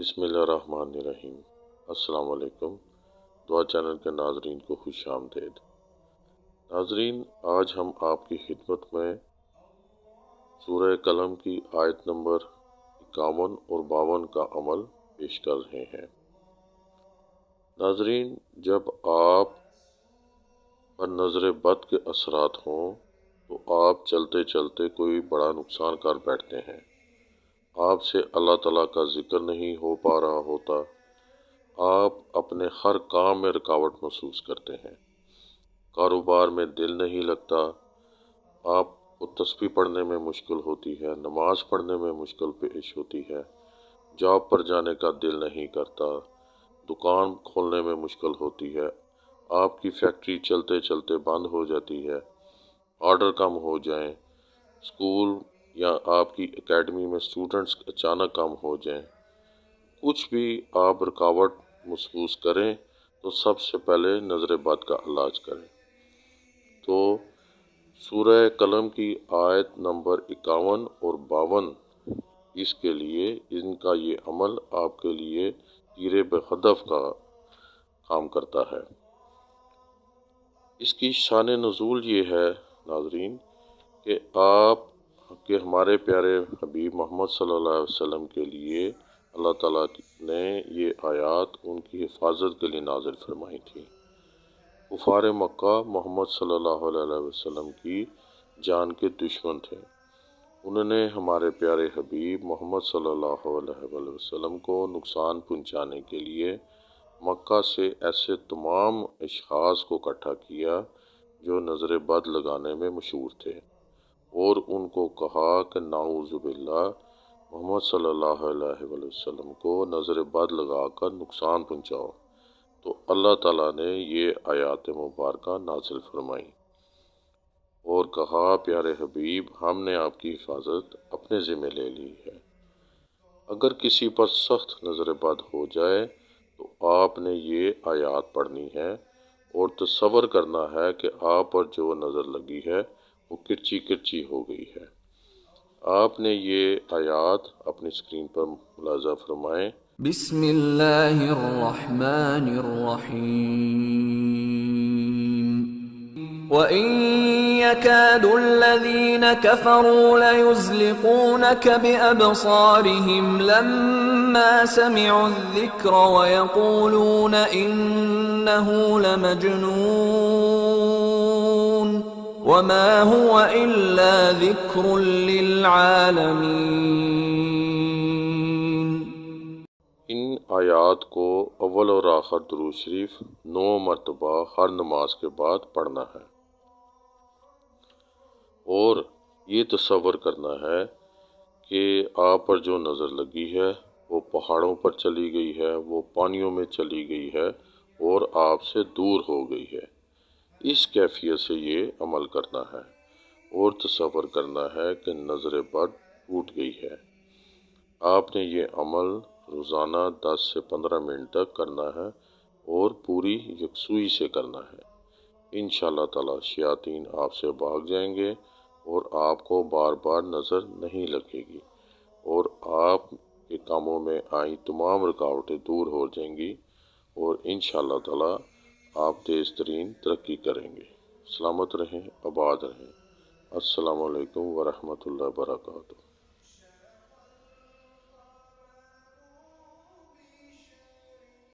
بسم اللہ الرحمن الرحیم۔ السلام علیکم۔ دعا چینل کے ناظرین کو خوش آمدید۔ ناظرین، آج ہم آپ کی خدمت میں سورہ قلم کی آیت نمبر 51 اور 52 کا عمل پیش کر رہے ہیں۔ ناظرین، جب آپ پر نظر بد کے اثرات ہوں تو آپ چلتے چلتے کوئی بڑا نقصان کر بیٹھتے ہیں۔ آپ سے اللہ تعالیٰ کا ذکر نہیں ہو پا رہا ہوتا۔ آپ اپنے ہر کام میں رکاوٹ محسوس کرتے ہیں۔ کاروبار میں دل نہیں لگتا۔ آپ کو تسبیح پڑھنے میں مشکل ہوتی ہے، نماز پڑھنے میں مشکل پیش ہوتی ہے، جاب پر جانے کا دل نہیں کرتا، دکان کھولنے میں مشکل ہوتی ہے، آپ کی فیکٹری چلتے چلتے بند ہو جاتی ہے، آرڈر کم ہو جائیں، اسکول یا آپ کی اکیڈمی میں اسٹوڈنٹس اچانک کم ہو جائیں، کچھ بھی آپ رکاوٹ محسوس کریں تو سب سے پہلے نظر بد کا علاج کریں۔ تو سورہ قلم کی آیت نمبر 51 اور 52 اس کے لیے ان کا یہ عمل آپ کے لیے تیر بہدف کا کام کرتا ہے۔ اس کی شان نزول یہ ہے ناظرین کہ ہمارے پیارے حبیب محمد صلی اللہ علیہ وسلم کے لیے اللہ تعالیٰ نے یہ آیات ان کی حفاظت کے لیے نازل فرمائی تھی۔ کفار مکہ محمد صلی اللہ علیہ وسلم کی جان کے دشمن تھے۔ انہوں نے ہمارے پیارے حبیب محمد صلی اللہ علیہ وسلم کو نقصان پہنچانے کے لیے مکہ سے ایسے تمام اشخاص کو اکٹھا کیا جو نظر بد لگانے میں مشہور تھے، اور ان کو کہا کہ نعوذ باللہ محمد صلی اللہ علیہ وسلم کو نظر بد لگا کر نقصان پہنچاؤ۔ تو اللہ تعالیٰ نے یہ آیات مبارکہ نازل فرمائی اور کہا، پیارے حبیب، ہم نے آپ کی حفاظت اپنے ذمہ لے لی ہے۔ اگر کسی پر سخت نظر بد ہو جائے تو آپ نے یہ آیات پڑھنی ہے اور تصور کرنا ہے کہ آپ پر جو نظر لگی ہے وہ کرچی کرچی ہو گئی ہے۔ آپ نے یہ آیات اپنی اسکرین پر ملاحظہ فرمائیں۔ بسم اللہ الرحمن الرحیم۔ وَإِن يَكَادُ الَّذِينَ كَفَرُوا لَيُزْلِقُونَكَ بِأَبْصَارِهِمْ لَمَّا سَمِعُوا الذِّكْرَ وَيَقُولُونَ إِنَّهُ لَمَجْنُونٌ وَمَا هُوَ إِلَّا ذِكْرٌ لِّلْعَالَمِينَ۔ ان آیات کو اول اور آخر درود شریف 9 مرتبہ ہر نماز کے بعد پڑھنا ہے، اور یہ تصور کرنا ہے کہ آپ پر جو نظر لگی ہے وہ پہاڑوں پر چلی گئی ہے، وہ پانیوں میں چلی گئی ہے اور آپ سے دور ہو گئی ہے۔ اس کیفیت سے یہ عمل کرنا ہے اور تصور کرنا ہے کہ نظر بد ٹوٹ گئی ہے۔ آپ نے یہ عمل روزانہ 10 سے 15 منٹ تک کرنا ہے اور پوری یکسوئی سے کرنا ہے۔ انشاءاللہ تعالی شیاطین آپ سے بھاگ جائیں گے اور آپ کو بار بار نظر نہیں لگے گی، اور آپ کے کاموں میں آئی تمام رکاوٹیں دور ہو جائیں گی، اور انشاءاللہ تعالی آپ تیز ترین ترقی کریں گے۔ سلامت رہیں، آباد رہیں۔ السلام علیکم ورحمۃ اللہ وبرکاتہ۔